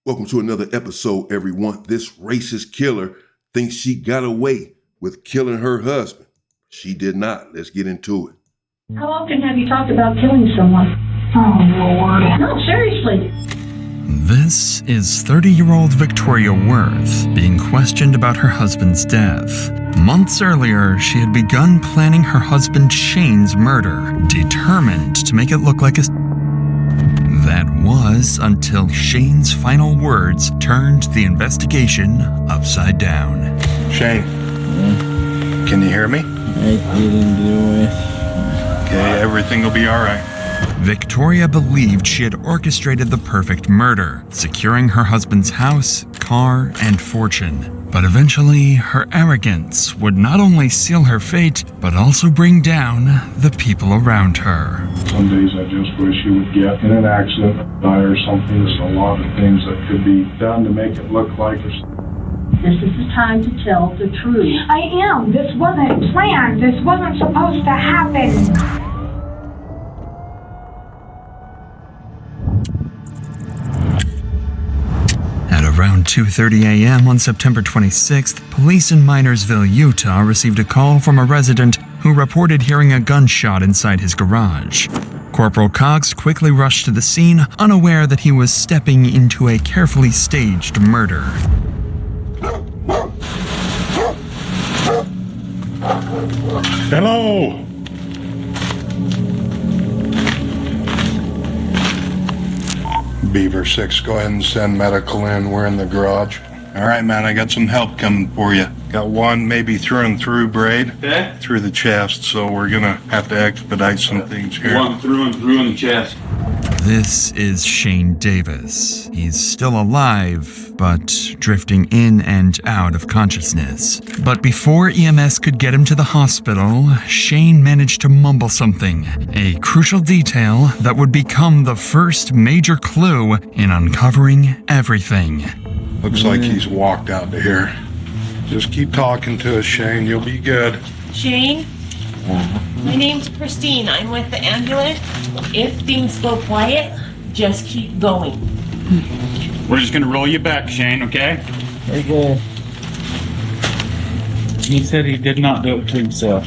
Welcome to another episode, everyone. This racist killer thinks she got away with killing her husband. She did not. Let's get into it. How often have you talked about killing someone? Oh, Lord. No, seriously. This is 30-year-old Victoria Worth being questioned about her husband's death. Months earlier, she had begun planning her husband Shane's murder, determined to make it look like a... That was until Shane's final words turned the investigation upside down. Shane, can you hear me? I didn't do it. Okay, everything will be all right. Victoria believed she had orchestrated the perfect murder, securing her husband's house, car, and fortune. But eventually, her arrogance would not only seal her fate, but also bring down the people around her. Some days I just wish he would get in an accident, die or something. There's a lot of things that could be done to make it look like there's... This is the time to tell the truth. I am. This wasn't planned. This wasn't supposed to happen. At around 2:30 a.m. on September 26th, police in Minersville, Utah received a call from a resident who reported hearing a gunshot inside his garage. Corporal Cox quickly rushed to the scene, unaware that he was stepping into a carefully staged murder. Hello! Beaver 6, go ahead and send medical in. We're in the garage. All right, man, I got some help coming for you. Got one maybe through and through braid. Okay. Through the chest, so we're gonna have to expedite some things here. One through and through in the chest. This is Shane Davis. He's still alive, but drifting in and out of consciousness. But before EMS could get him to the hospital, Shane managed to mumble something, a crucial detail that would become the first major clue in uncovering everything. Looks like he's walked out to here. Just keep talking to us, Shane. You'll be good. Shane, my name's Christine. I'm with the ambulance. If things go quiet, just keep going. We're just gonna roll you back, Shane, okay? Okay. He said he did not do it to himself.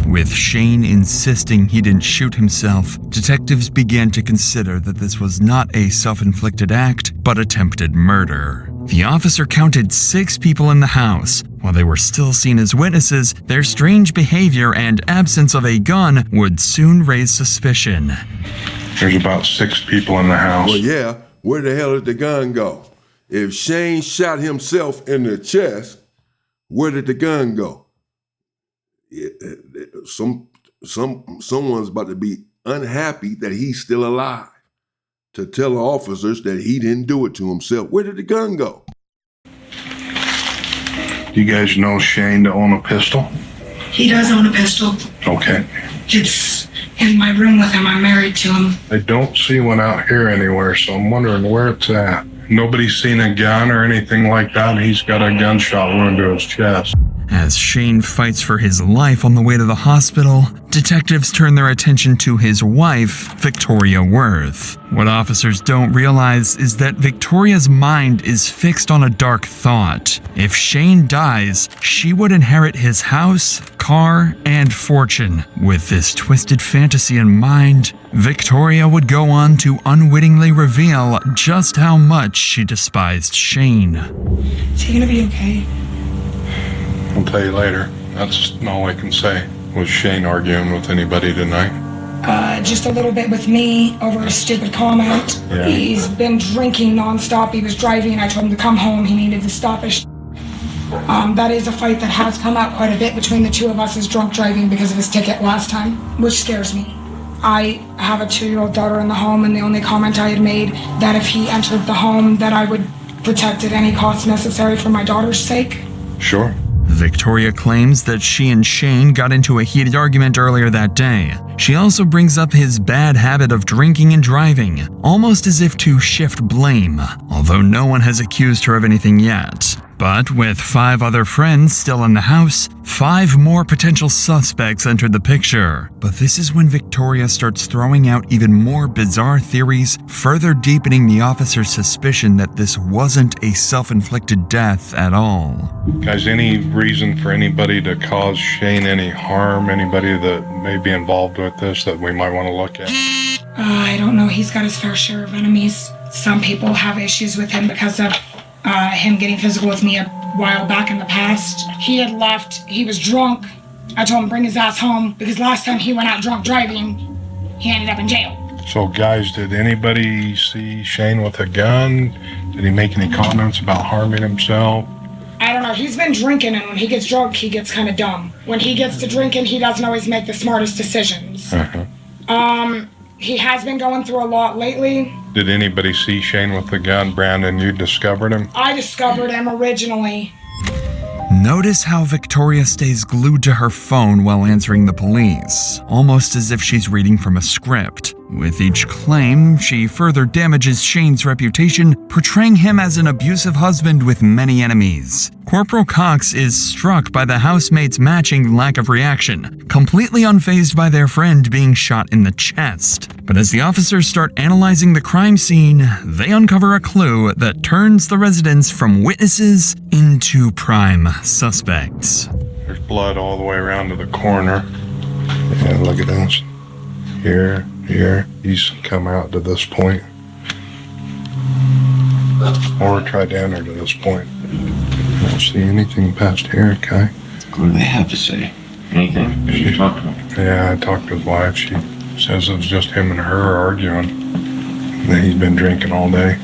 With Shane insisting he didn't shoot himself, detectives began to consider that this was not a self-inflicted act, but attempted murder. The officer counted 6 people in the house. While they were still seen as witnesses, their strange behavior and absence of a gun would soon raise suspicion. There's about 6 people in the house. Well, yeah, where the hell did the gun go? If Shane shot himself in the chest, where did the gun go? Someone's about to be unhappy that he's still alive to tell the officers that he didn't do it to himself. Where did the gun go? You guys know Shane to own a pistol? He does own a pistol. Okay. It's in my room with him. I'm married to him. I don't see one out here anywhere, so I'm wondering where it's at. Nobody's seen a gun or anything like that. He's got a gunshot wound to his chest. As Shane fights for his life on the way to the hospital, detectives turn their attention to his wife, Victoria Worth. What officers don't realize is that Victoria's mind is fixed on a dark thought. If Shane dies, she would inherit his house, car, and fortune. With this twisted fantasy in mind, Victoria would go on to unwittingly reveal just how much she despised Shane. Is he gonna be okay? I'll tell you later. That's all I can say. Was Shane arguing with anybody tonight? Just a little bit with me over a stupid comment. Yeah. He's been drinking nonstop. He was driving and I told him to come home. He needed to stop his That is a fight that has come out quite a bit between the two of us, is drunk driving because of his ticket last time, which scares me. I have a 2-year-old daughter in the home, and the only comment I had made that if he entered the home that I would protect at any cost necessary for my daughter's sake. Sure. Victoria claims that she and Shane got into a heated argument earlier that day. She also brings up his bad habit of drinking and driving, almost as if to shift blame, although no one has accused her of anything yet. But with 5 other friends still in the house, 5 more potential suspects entered the picture. But this is when Victoria starts throwing out even more bizarre theories, further deepening the officer's suspicion that this wasn't a self-inflicted death at all. Guys, any reason for anybody to cause Shane any harm? Anybody that may be involved with this that we might want to look at? I don't know. He's got his fair share of enemies. Some people have issues with him because of him getting physical with me a while back in the past. He had left. He was drunk. I told him bring his ass home because last time he went out drunk driving, he ended up in jail. So, guys, did anybody see Shane with a gun? Did he make any comments about harming himself? I don't know. He's been drinking, and when he gets drunk, he gets kind of dumb. When he gets to drinking, he doesn't always make the smartest decisions. He has been going through a lot lately. Did anybody see Shane with the gun? Brandon, you discovered him? I discovered him originally. Notice how Victoria stays glued to her phone while answering the police, almost as if she's reading from a script. With each claim, she further damages Shane's reputation, portraying him as an abusive husband with many enemies. Corporal Cox is struck by the housemate's matching lack of reaction, completely unfazed by their friend being shot in the chest. But as the officers start analyzing the crime scene, they uncover a clue that turns the residents from witnesses into prime suspects. There's blood all the way around to the corner. Yeah, look at this. Here. He's come out to this point. Or tried to enter to this point. I don't see anything past here, Kai. What do they have to say? Anything? Did you talk to him? Yeah, I talked to his wife. She says it was just him and her arguing. That he's been drinking all day.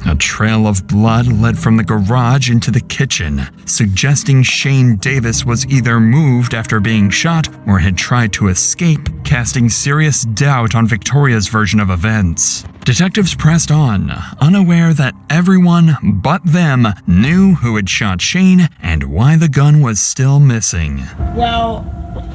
A trail of blood led from the garage into the kitchen, suggesting Shane Davis was either moved after being shot or had tried to escape, casting serious doubt on Victoria's version of events. Detectives pressed on, unaware that everyone but them knew who had shot Shane and why the gun was still missing. Well,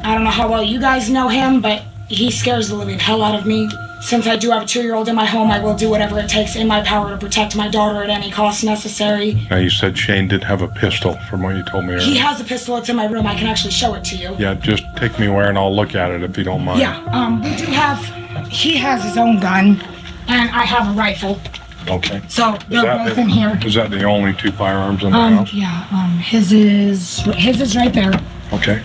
I don't know how well you guys know him, but he scares the living hell out of me. Since I do have a 2-year-old in my home, I will do whatever it takes in my power to protect my daughter at any cost necessary. Now, you said Shane did have a pistol, from what you told me earlier. He has a pistol. It's in my room. I can actually show it to you. Yeah, just take me where and I'll look at it if you don't mind. Yeah, we do have... He has his own gun, and I have a rifle. Okay. So, they're both in here. Is that the only 2 firearms in the house? Yeah, his is right there. Okay.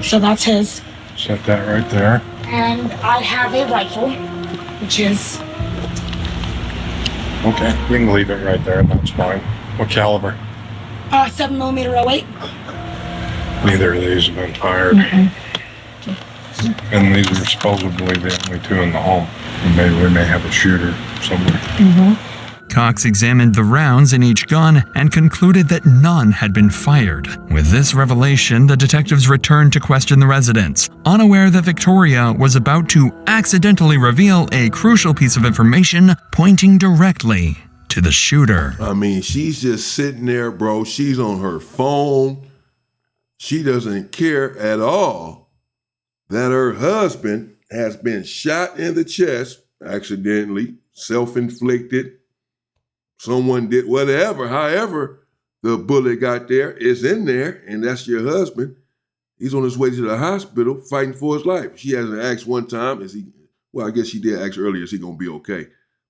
So that's his. Set that right there. And I have a rifle, which is... Okay, we can leave it right there, that's fine. What caliber? 7mm 08. Neither of these have been fired. And these are supposedly the only 2 in the home. We may have a shooter somewhere. Cox examined the rounds in each gun and concluded that none had been fired. With this revelation, the detectives returned to question the residents, unaware that Victoria was about to accidentally reveal a crucial piece of information pointing directly to the shooter. I mean, she's just sitting there, bro. She's on her phone. She doesn't care at all that her husband has been shot in the chest, accidentally, self-inflicted. Someone did whatever, however the bullet got there, it's in there, and that's your husband. He's on his way to the hospital fighting for his life. She hasn't asked one time, well, I guess she did ask earlier, is he gonna be okay?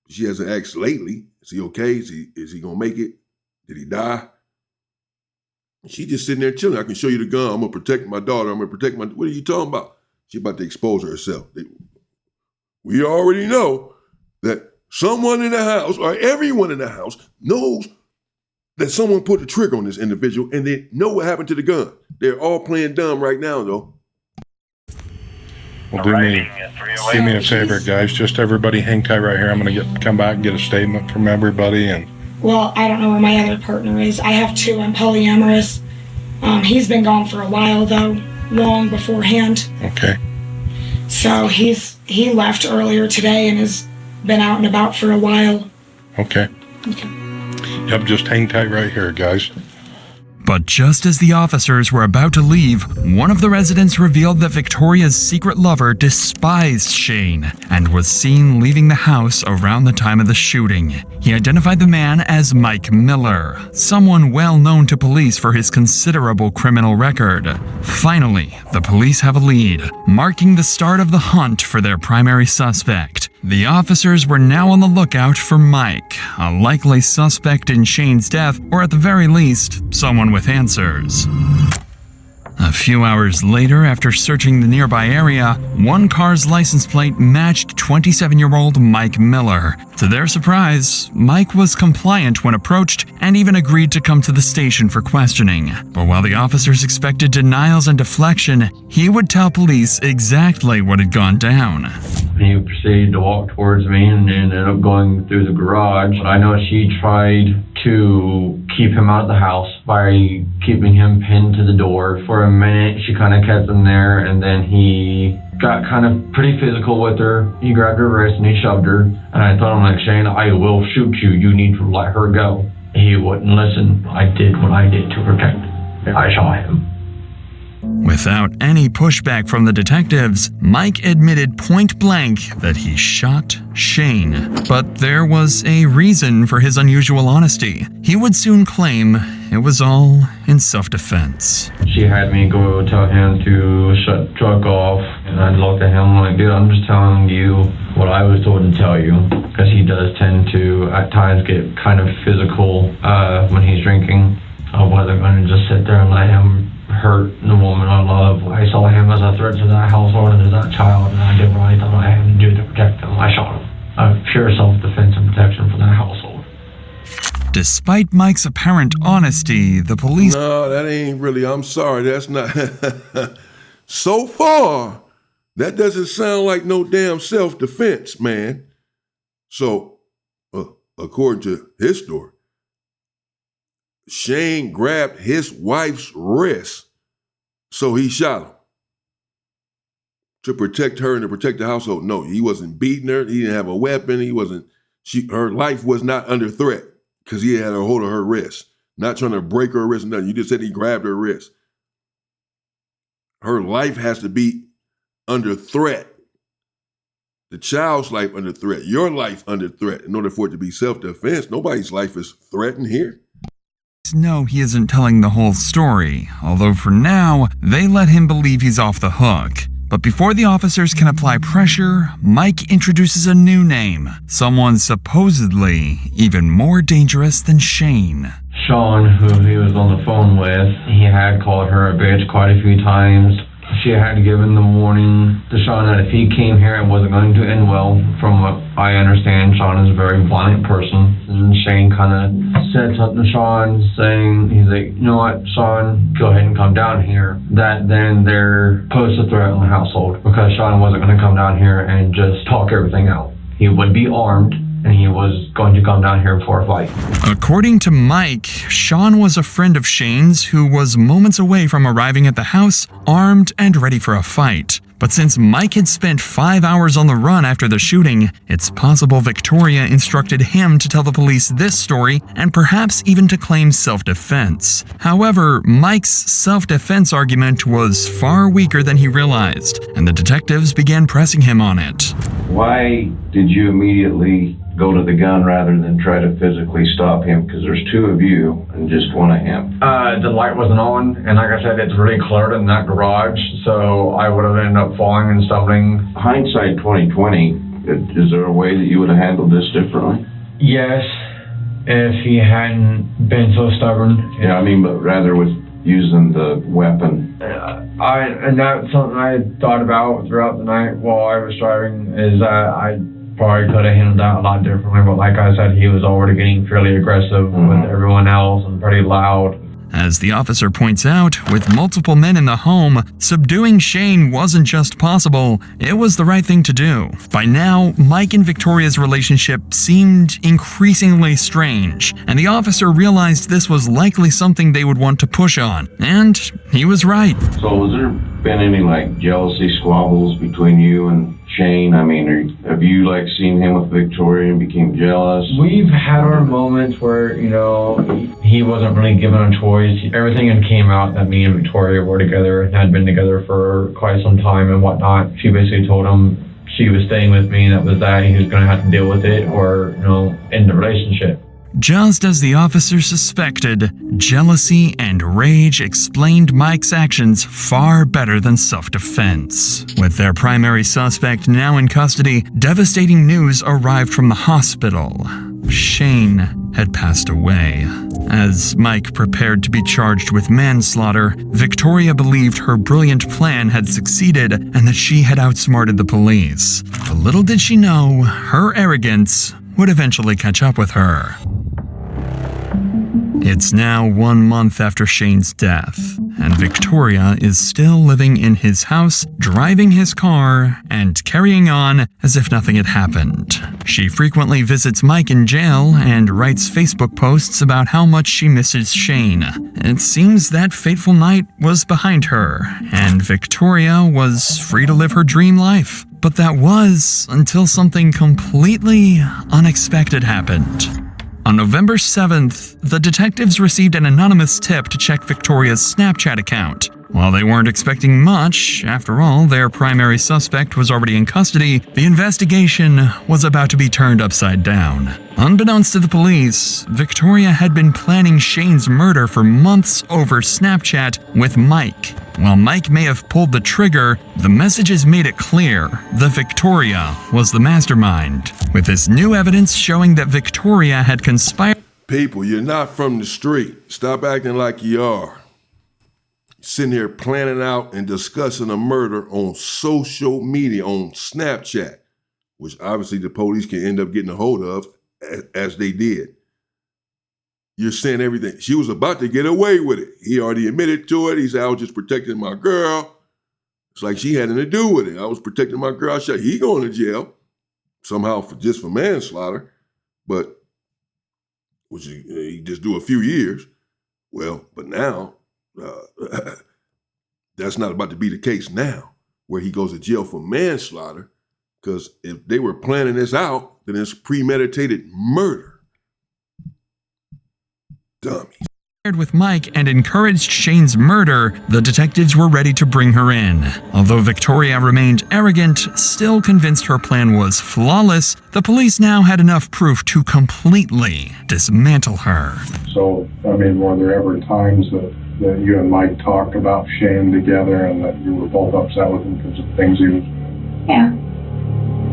She hasn't asked lately, is he okay? Is he gonna make it? Did he die? She just sitting there chilling. I can show you the gun. I'm gonna protect my daughter. I'm gonna protect what are you talking about? She about to expose herself. We already know that someone in the house, or everyone in the house, knows that someone put the trigger on this individual and they know what happened to the gun. They're all playing dumb right now, though. Well, do me a favor, guys. Just everybody hang tight right here. I'm going to come back and get a statement from everybody. And Well, I don't know where my other partner is. I have 2. I'm polyamorous. He's been gone for a while, though, long beforehand. Okay. So he left earlier today and has been out and about for a while. Okay. Yep, just hang tight right here, guys. But just as the officers were about to leave, one of the residents revealed that Victoria's secret lover despised Shane and was seen leaving the house around the time of the shooting. He identified the man as Mike Miller, someone well known to police for his considerable criminal record. Finally, the police have a lead, marking the start of the hunt for their primary suspect. The officers were now on the lookout for Mike, a likely suspect in Shane's death, or at the very least, someone with answers. A few hours later, after searching the nearby area, one car's license plate matched 27-year-old Mike Miller. To their surprise, Mike was compliant when approached and even agreed to come to the station for questioning. But while the officers expected denials and deflection, he would tell police exactly what had gone down. He proceeded to walk towards me and ended up going through the garage. I know she tried to keep him out of the house by keeping him pinned to the door. For a minute, she kind of kept him there, and then he got kind of pretty physical with her. He grabbed her wrist and he shoved her. And I told him, like, Shane, I will shoot you. You need to let her go. He wouldn't listen. I did what I did to protect him. I shot him. Without any pushback from the detectives, Mike admitted point blank that he shot Shane. But there was a reason for his unusual honesty. He would soon claim it was all in self-defense. She had me go tell him to shut the truck off, and I looked at him like, dude, I'm just telling you what I was told to tell you, because he does tend to at times get kind of physical when he's drinking. I wasn't going to just sit there and let him hurt the woman I love. I saw him as a threat to that household and to that child, and I did what I thought I had to do to protect him. I shot him. Pure self-defense and protection for that household. Despite Mike's apparent honesty, the police... No, that ain't really, I'm sorry, that's not... So far, that doesn't sound like no damn self-defense, man. So, according to his story, Shane grabbed his wife's wrist, so he shot him to protect her and to protect the household. No, he wasn't beating her. He didn't have a weapon. Her life was not under threat because he had a hold of her wrist, not trying to break her wrist. Nothing. You just said he grabbed her wrist. Her life has to be under threat. The child's life under threat. Your life under threat. In order for it to be self-defense, nobody's life is threatened here. No, he isn't telling the whole story, although for now, they let him believe he's off the hook. But before the officers can apply pressure, Mike introduces a new name, someone supposedly even more dangerous than Shane. Sean, who he was on the phone with, he had called her a bitch quite a few times. She had given the warning to Sean that if he came here, it wasn't going to end well. From what I understand, Sean is a very violent person. And Shane kind of said something to Sean, saying, he's like, you know what, Sean, go ahead and come down here. That then there posed a threat on the household because Sean wasn't going to come down here and just talk everything out. He would be armed, and he was going to come down here for a fight. According to Mike, Sean was a friend of Shane's who was moments away from arriving at the house, armed and ready for a fight. But since Mike had spent 5 hours on the run after the shooting, it's possible Victoria instructed him to tell the police this story and perhaps even to claim self-defense. However, Mike's self-defense argument was far weaker than he realized, and the detectives began pressing him on it. Why did you immediately go to the gun rather than try to physically stop him? Because there's two of you and just one of him. The light wasn't on, and like I said, it's really cluttered in that garage, so I would have ended up falling and stumbling. Hindsight 2020, is there a way that you would have handled this differently? Yes, if he hadn't been so stubborn. Yeah, I mean, but rather with using the weapon. And that's something I thought about throughout the night while I was driving, is that I probably could have handled that a lot differently, but like I said, he was already getting fairly aggressive with everyone else and pretty loud. As the officer points out, with multiple men in the home, subduing Shane wasn't just possible, it was the right thing to do. By now, Mike and Victoria's relationship seemed increasingly strange, and the officer realized this was likely something they would want to push on. And he was right. So has there been any, jealousy squabbles between you and Shane? I mean, have you like seen him with Victoria and became jealous? We've had our moments where, he wasn't really given a choice. Everything had came out that me and Victoria were together and had been together for quite some time and whatnot. She basically told him she was staying with me and that was that. He was going to have to deal with it or, end the relationship. Just as the officers suspected, jealousy and rage explained Mike's actions far better than self-defense. With their primary suspect now in custody, devastating news arrived from the hospital. Shane had passed away. As Mike prepared to be charged with manslaughter, Victoria believed her brilliant plan had succeeded and that she had outsmarted the police. But little did she know, her arrogance would eventually catch up with her. It's now 1 month after Shane's death, and Victoria is still living in his house, driving his car, and carrying on as if nothing had happened. She frequently visits Mike in jail and writes Facebook posts about how much she misses Shane. It seems that fateful night was behind her, and Victoria was free to live her dream life. But that was until something completely unexpected happened. On November 7th, the detectives received an anonymous tip to check Victoria's Snapchat account. While they weren't expecting much, after all, their primary suspect was already in custody, the investigation was about to be turned upside down. Unbeknownst to the police, Victoria had been planning Shane's murder for months over Snapchat with Mike. While Mike may have pulled the trigger, the messages made it clear that Victoria was the mastermind, with this new evidence showing that Victoria had conspired. People, you're not from the street. Stop acting like you are. Sitting here planning out and discussing a murder on social media, on Snapchat, which obviously the police can end up getting a hold of, as they did. You're saying everything. She was about to get away with it. He already admitted to it. He said, I was just protecting my girl. It's like she had nothing to do with it. I was protecting my girl. He going to jail somehow just for manslaughter, but which he just do a few years. Well, but now, that's not about to be the case now, where he goes to jail for manslaughter, because if they were planning this out, then it's premeditated murder. Dummies. With Mike and encouraged Shane's murder, the detectives were ready to bring her in. Although Victoria remained arrogant, still convinced her plan was flawless, the police now had enough proof to completely dismantle her. So, were there ever times that you and Mike talked about Shane together and that you were both upset with him because of things he was doing? Yeah.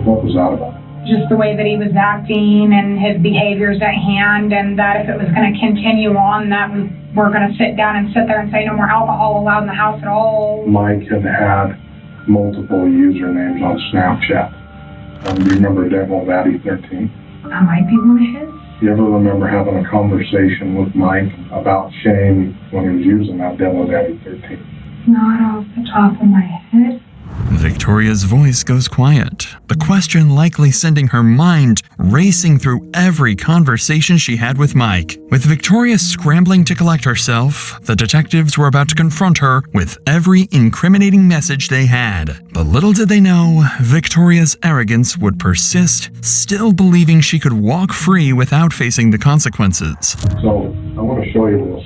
What was that about? Just the way that he was acting and his behaviors at hand, and that if it was going to continue on, that we were going to sit down and sit there and say no more alcohol allowed in the house at all. Mike had multiple usernames on Snapchat. Do you remember Devil Daddy 13? That might be one of his. You ever remember having a conversation with Mike about Shane when he was using that Devil Daddy 13? Not off the top of my head. Victoria's voice goes quiet, the question likely sending her mind racing through every conversation she had with Mike. With Victoria scrambling to collect herself, the detectives were about to confront her with every incriminating message they had. But little did they know, Victoria's arrogance would persist, still believing she could walk free without facing the consequences. So, I want to show you this,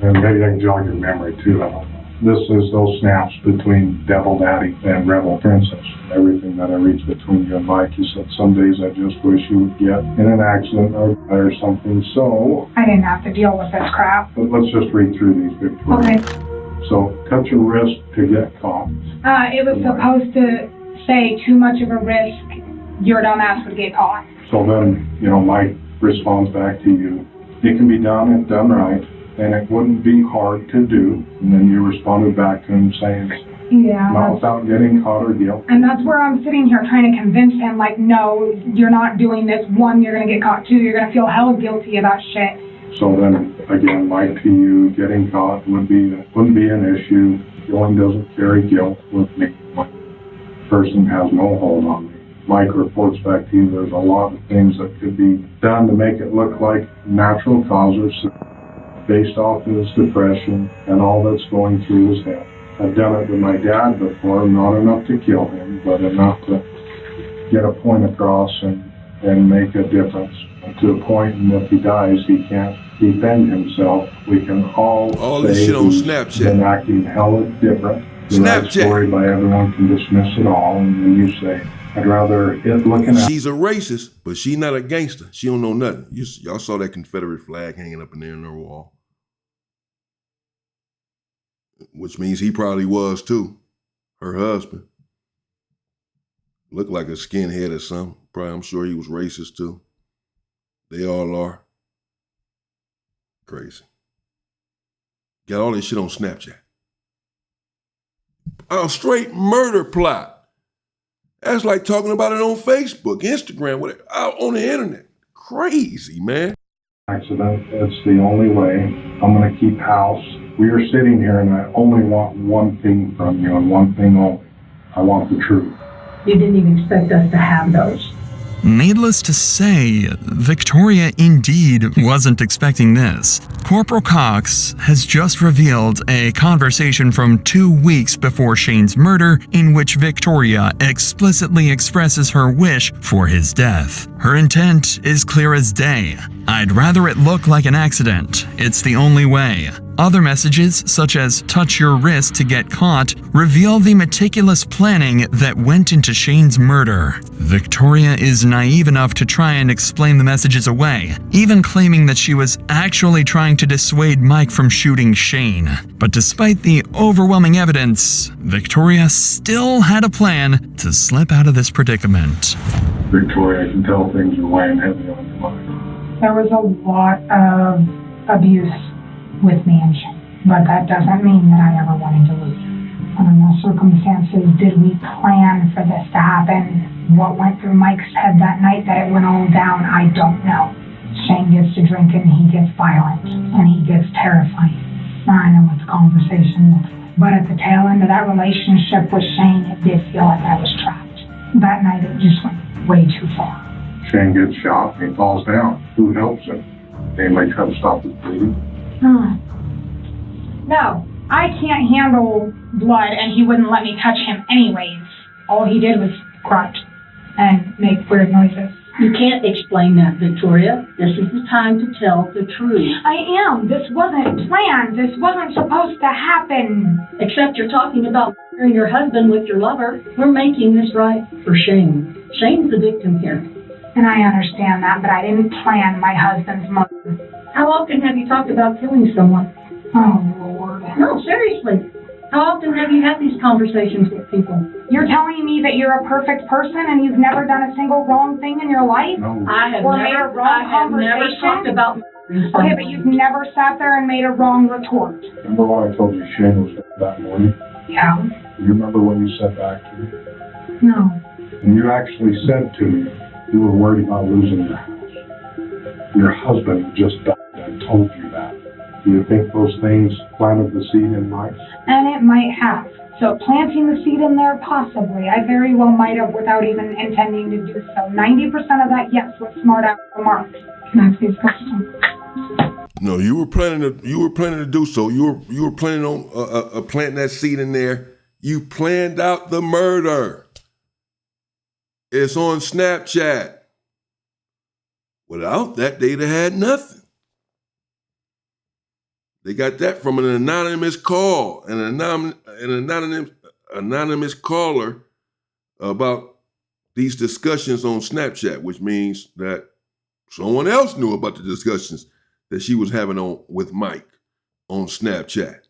and maybe I can jog your memory too, I don't know. This is those snaps between Devil Daddy and Rebel Princess. Everything that I reached between you and Mike. You said, some days I just wish you would get in an accident or something. So I didn't have to deal with this crap. But let's just read through these, Victoria. Okay. So, cut your wrist to get caught. It was supposed to say too much of a risk, your dumb ass would get caught. So then, Mike responds back to you. It can be done if done right. And it wouldn't be hard to do. And then you responded back to him saying, yeah, not without getting caught or guilty. And that's where I'm sitting here trying to convince him, like, no, you're not doing this. One, you're going to get caught. Two, you're going to feel hella guilty about shit. So then, again, Mike, to you, getting caught wouldn't be an issue. Feeling doesn't carry guilt with me. Person has no hold on me. Mike reports back to you, there's a lot of things that could be done to make it look like natural causes based off his depression and all that's going through his head. I've done it with my dad before, not enough to kill him, but enough to get a point across and make a difference to the point, and if he dies, he can't defend himself. We can all this say shit on he's Snapchat. been acting hella different. The right Snapchat. story by everyone can dismiss it all, and then you say, I'd rather it looking at. She's a racist, but she not a gangster. She don't know nothing. Y'all saw that Confederate flag hanging up in there on her wall. Which means he probably was too. Her husband. Looked like a skinhead or something. Probably, I'm sure he was racist too. They all are. Crazy. Got all this shit on Snapchat. A straight murder plot. That's like talking about it on Facebook, Instagram, whatever, out on the internet. Crazy, man. Accident. It's the only way. I'm going to keep house. We are sitting here, and I only want one thing from you, and one thing only. I want the truth. You didn't even expect us to have those. Needless to say, Victoria indeed wasn't expecting this. Corporal Cox has just revealed a conversation from 2 weeks before Shane's murder in which Victoria explicitly expresses her wish for his death. Her intent is clear as day. I'd rather it look like an accident. It's the only way. Other messages, such as touch your wrist to get caught, reveal the meticulous planning that went into Shane's murder. Victoria is naive enough to try and explain the messages away, even claiming that she was actually trying to dissuade Mike from shooting Shane. But despite the overwhelming evidence, Victoria still had a plan to slip out of this predicament. Victoria, I can tell things are weighing heavy on your mind. There was a lot of abuse with me and Shane, but that doesn't mean that I ever wanted to lose him. Under no circumstances did we plan for this to happen. What went through Mike's head that night that it went all down, I don't know. Shane gets to drinking, he gets violent, and he gets terrifying. I know what the conversation looks like, but at the tail end of that relationship with Shane, it did feel like I was trapped. That night it just went way too far. Shane gets shot, and he falls down. Who helps him? Anybody come stop his bleeding? No, I can't handle blood, and he wouldn't let me touch him anyways. All he did was grunt and make weird noises. You can't explain that, Victoria. This is the time to tell the truth. I am. This wasn't planned. This wasn't supposed to happen. Except you're talking about murdering your husband with your lover. We're making this right for Shane. Shane's the victim here. And I understand that, but I didn't plan my husband's murder. How often have you talked about killing someone? Oh, Lord. No, seriously. How often have you had these conversations with people? You're telling me that you're a perfect person and you've never done a single wrong thing in your life? No. I have Or made a wrong never talked conversation? about Okay, but you've never sat there and made a wrong retort. Remember when I told you Shane was dead that morning? Yeah. You remember when you said back to me? No. And you actually said to me you were worried about losing your house. Your husband just died and told you that. Do you think those things planted the seed in Mike? And it might have. So planting the seed in there, possibly. I very well might have without even intending to do so. 90% of that, yes, was smart out of the mark. Can I ask you a question? No, you were planning to do so. You were planning on planting that seed in there. You planned out the murder. It's on Snapchat. Without that, they'd have had nothing. They got that from an anonymous call, an anonymous caller about these discussions on Snapchat, which means that someone else knew about the discussions that she was having with Mike on Snapchat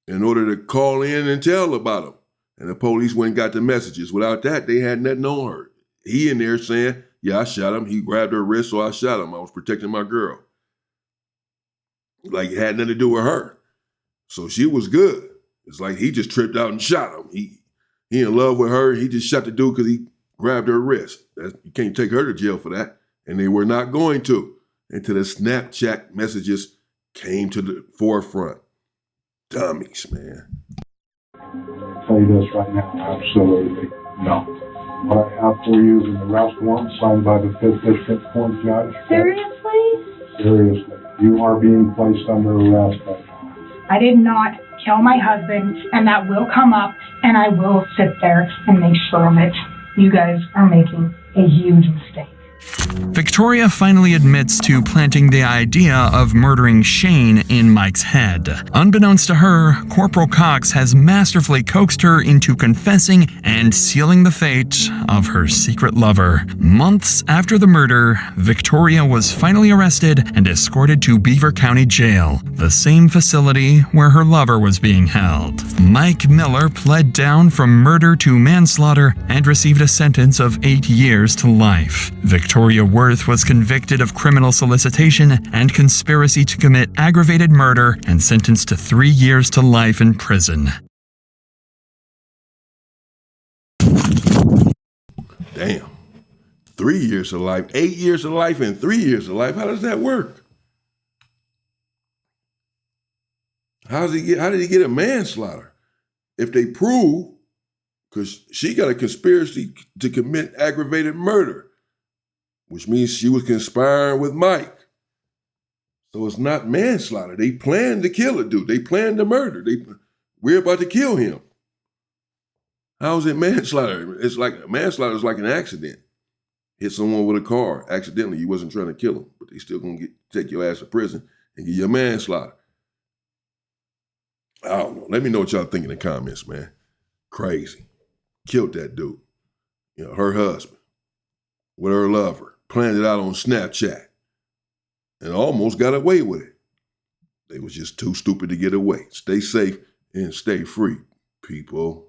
in order to call in and tell about them. And the police went and got the messages. Without that, they had nothing on her. He in there saying, yeah, I shot him. He grabbed her wrist, so I shot him. I was protecting my girl. Like it had nothing to do with her. So she was good. It's like he just tripped out and shot him. He in love with her. He just shot the dude because he grabbed her wrist. You can't take her to jail for that. And they were not going to until the Snapchat messages came to the forefront. Dummies, man. I'll tell you this right now, absolutely no. What I have for you is an arrest warrant signed by the 5th District Court Judge. Seriously? Seriously. You are being placed under arrest right now. I did not kill my husband, and that will come up, and I will sit there and make sure of it. You guys are making a huge mistake. Victoria finally admits to planting the idea of murdering Shane in Mike's head. Unbeknownst to her, Corporal Cox has masterfully coaxed her into confessing and sealing the fate of her secret lover. Months after the murder, Victoria was finally arrested and escorted to Beaver County Jail, the same facility where her lover was being held. Mike Miller pled down from murder to manslaughter and received a sentence of 8 years to life. Victoria Worth was convicted of criminal solicitation and conspiracy to commit aggravated murder and sentenced to 3 years to life in prison. Damn. 3 years of life, 8 years of life, and 3 years of life. How does that work? How did he get a manslaughter? If they prove, because she got a conspiracy to commit aggravated murder, which means she was conspiring with Mike. So it's not manslaughter. They planned to kill a dude. They planned the murder. We're about to kill him. How is it manslaughter? It's like manslaughter is like an accident. Hit someone with a car accidentally. You wasn't trying to kill them, but they still gonna take your ass to prison and give you a manslaughter. I don't know. Let me know what y'all think in the comments, man. Crazy. Killed that dude. Her husband with her lover. Planned it out on Snapchat and almost got away with it. They was just too stupid to get away. Stay safe and stay free, people.